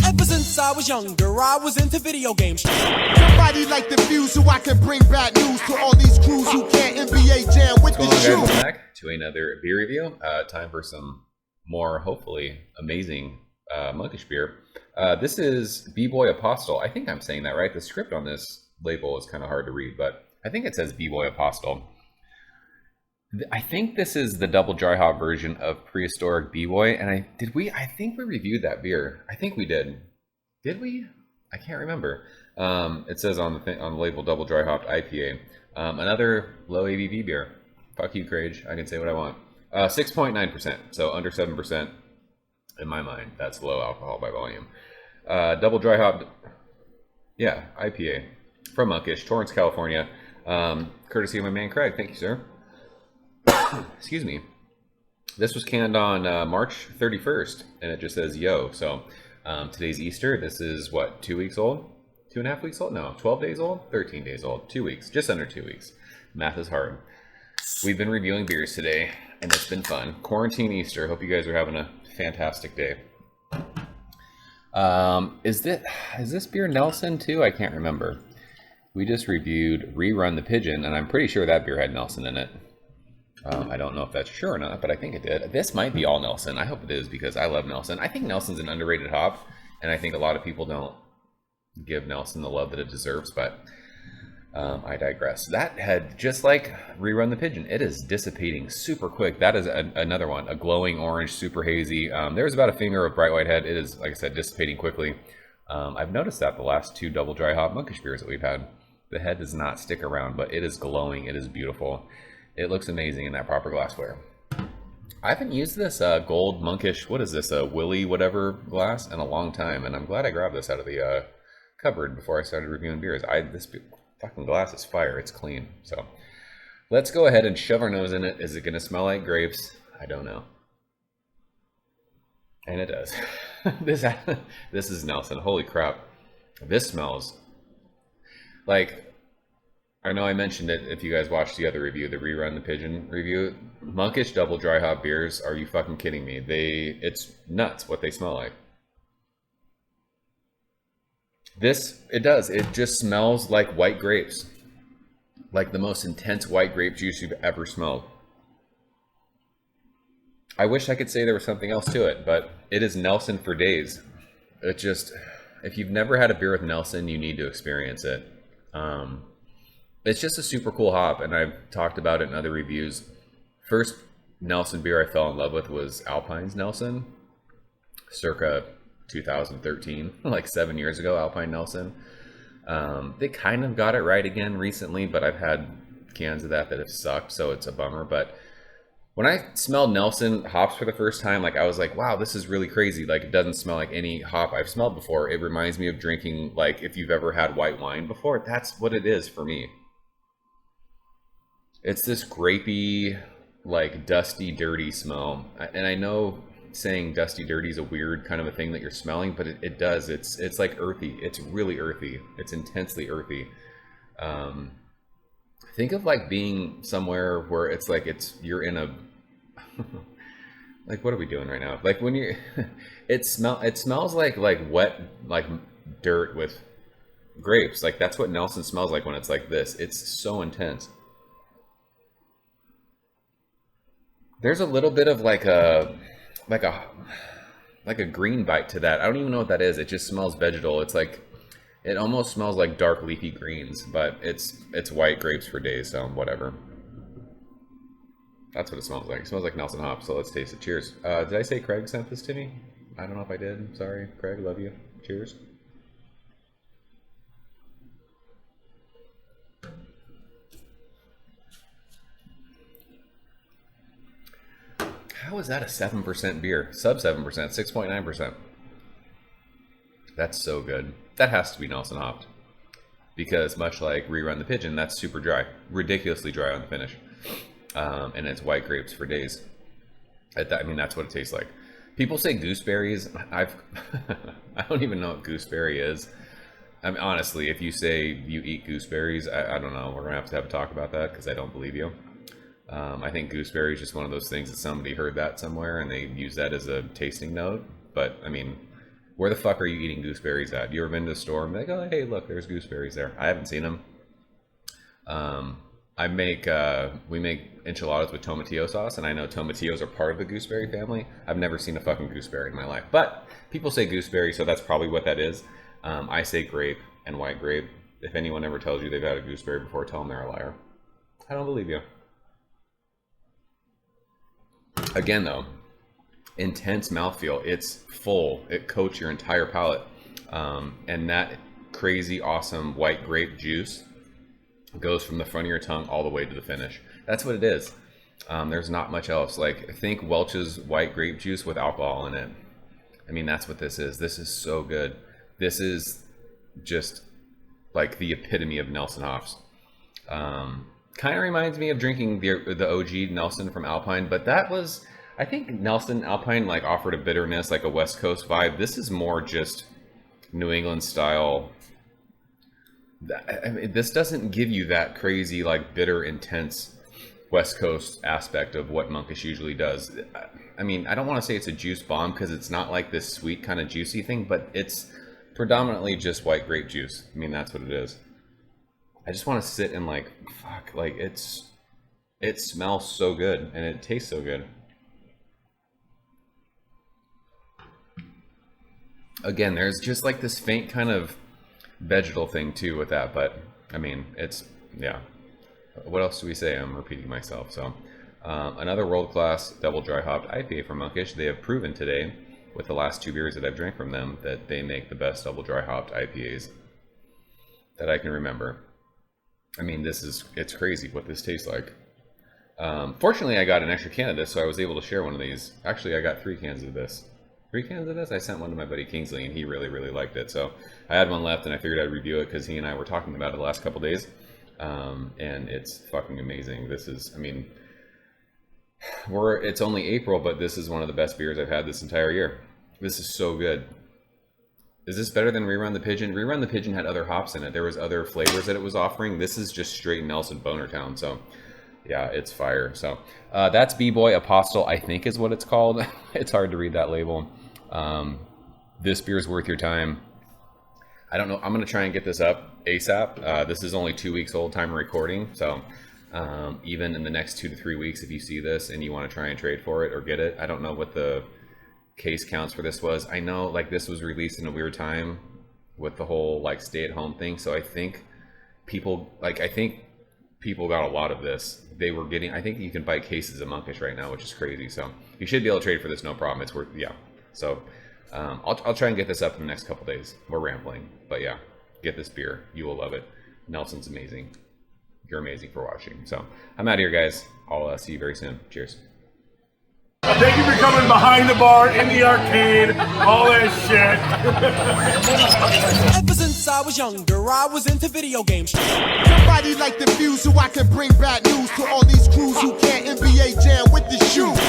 Ever since I was younger, I was into video games. Somebody like the Fuse so I can bring bad news to all these crews who can't NBA jam with the shoe. Welcome back to another beer review. Time for some more, hopefully, amazing monkish beer. This is B-Boy Apostle. I think I'm saying that right. The script on this label is kind of hard to read, but I think it says B-Boy Apostle. I think this is the double dry hop version of Prehistoric B-Boy, and I think we reviewed that beer. I think we did. Did we? I can't remember. It says on the label double dry hop IPA. Another low ABV beer. Fuck you, Craig. I can say what I want. 6.9%, so under 7% in my mind. That's low alcohol by volume. Double dry hop, yeah, IPA from Monkish, Torrance, California. Courtesy of my man Craig. Thank you, sir. Excuse me. This was canned on March 31st, and it just says yo. So today's Easter. This is what, 2 weeks old? 2.5 weeks old? No, 12 days old? 13 days old. 2 weeks. Just under 2 weeks. Math is hard. We've been reviewing beers today, and it's been fun. Quarantine Easter. Hope you guys are having a fantastic day. Is this beer Nelson too? I can't remember. We just reviewed Rerun the Pigeon, and I'm pretty sure that beer had Nelson in it. I don't know if that's true or not, but I think it did. This might be all Nelson. I hope it is, because I love Nelson. I think Nelson's an underrated hop, and I think a lot of people don't give Nelson the love that it deserves, but I digress. That had, just like Rerun the Pigeon, it is dissipating super quick. That is another one, a glowing orange, super hazy. There's about a finger of bright white head. It is, like I said, dissipating quickly. I've noticed that the last two double dry hop monkish beers that we've had, the head does not stick around, but it is glowing. It is beautiful. It looks amazing in that proper glassware. I haven't used this gold monkish, what is this, a Willy whatever glass in a long time, and I'm glad I grabbed this out of the cupboard before I started reviewing beers. This fucking glass is fire. It's clean. So let's go ahead and shove our nose in it. Is it going to smell like grapes? I don't know. And it does. This is Nelson. Holy crap. This smells like... I know I mentioned it if you guys watched the other review, the Rerun the Pigeon review. Monkish double dry hop beers, are you fucking kidding me? It's nuts what they smell like. It does. It just smells like white grapes. Like the most intense white grape juice you've ever smelled. I wish I could say there was something else to it, but it is Nelson for days. It just, if you've never had a beer with Nelson, you need to experience it. It's just a super cool hop, and I've talked about it in other reviews. First Nelson beer I fell in love with was Alpine's Nelson, circa 2013, like 7 years ago, Alpine Nelson. They kind of got it right again recently, but I've had cans of that have sucked, so it's a bummer. But when I smelled Nelson hops for the first time, like I was like, wow, this is really crazy. Like it doesn't smell like any hop I've smelled before. It reminds me of drinking, like if you've ever had white wine before, that's what it is for me. It's this grapey, like dusty, dirty smell. And I know saying dusty, dirty is a weird kind of a thing that you're smelling, but it does. It's like earthy. It's really earthy. It's intensely earthy. Think of like being somewhere where it's like you're in a like, what are we doing right now? Like when you it smells like wet, like dirt with grapes. Like that's what Nelson smells like when it's like this. It's so intense. There's a little bit of like a green bite to that. I don't even know what that is. It just smells vegetal. It's like, it almost smells like dark leafy greens, but it's white grapes for days, so whatever. That's what it smells like. It smells like Nelson hops, so let's taste it. Cheers. Did I say Craig sent this to me? I don't know if I did. Sorry, Craig. Love you. Cheers. How is that a 7% beer? Sub 7%, 6.9%. That's so good. That has to be Nelson hopped. Because much like Rerun the Pigeon, that's super dry. Ridiculously dry on the finish. And it's white grapes for days. I mean, that's what it tastes like. People say gooseberries. I don't even know what gooseberry is. I mean, honestly, if you say you eat gooseberries, I don't know. We're going to have a talk about that because I don't believe you. I think gooseberry is just one of those things that somebody heard that somewhere and they use that as a tasting note. But I mean, Where the fuck are you eating gooseberries at? You ever been to the store and be like, oh, hey, look, there's gooseberries there. I haven't seen them. We make enchiladas with tomatillo sauce, and I know tomatillos are part of the gooseberry family. I've never seen a fucking gooseberry in my life, but people say gooseberry, so that's probably what that is. I say grape and white grape. If anyone ever tells you they've had a gooseberry before, tell them they're a liar. I don't believe you. Again, though, intense mouthfeel. It's full. It coats your entire palate, and that crazy, awesome white grape juice goes from the front of your tongue all the way to the finish. That's what it is. There's not much else. Like, think Welch's white grape juice with alcohol in it. I mean, that's what this is. This is so good. This is just like the epitome of Nelson hops. Kind of reminds me of drinking the OG Nelson from Alpine, but that was, I think Nelson Alpine like offered a bitterness, like a West Coast vibe. This is more just New England style. I mean, this doesn't give you that crazy, like bitter, intense West Coast aspect of what Monkish usually does. I mean, I don't want to say it's a juice bomb because it's not like this sweet kind of juicy thing, but it's predominantly just white grape juice. I mean, that's what it is. I just want to sit and like, fuck, like it smells so good and it tastes so good. Again, there's just like this faint kind of vegetal thing too with that, but I mean, it's, yeah. What else do we say? I'm repeating myself. So another world-class double dry hopped IPA from Monkish. They have proven today with the last 2 beers that I've drank from them that they make the best double dry hopped IPAs that I can remember. I mean, it's crazy what this tastes like. Fortunately, I got an extra can of this, so I was able to share one of these. Actually, I got 3 cans of this. 3 cans of this? I sent one to my buddy Kingsley, and he really, really liked it. So I had one left, and I figured I'd review it because he and I were talking about it the last couple days. And it's fucking amazing. This is, I mean, it's only April, but this is one of the best beers I've had this entire year. This is so good. Is this better than Rerun the Pigeon? Rerun the Pigeon had other hops in it. There was other flavors that it was offering. This is just straight Nelson Bonertown. So yeah, it's fire. So that's B-Boy Apostle, I think is what it's called. It's hard to read that label. This beer is worth your time. I don't know. I'm going to try and get this up ASAP. This is only 2 weeks old time of recording. So even in the next 2 to 3 weeks, if you see this and you want to try and trade for it or get it, I don't know what the case counts for this was. I know like this was released in a weird time with the whole like stay at home thing. So I think people got a lot of this. They were getting, I think you can buy cases of Monkish right now, which is crazy. So you should be able to trade for this. No problem. It's worth, yeah. So I'll try and get this up in the next couple days. We're rambling, but yeah, get this beer. You will love it. Nelson's amazing. You're amazing for watching. So I'm out of here, guys. I'll see you very soon. Cheers. Thank you for coming behind the bar, in the arcade, all that shit. Ever since I was younger, I was into video games. Somebody like the Fuse so I can bring bad news to all these crews who can't NBA jam with the shoe.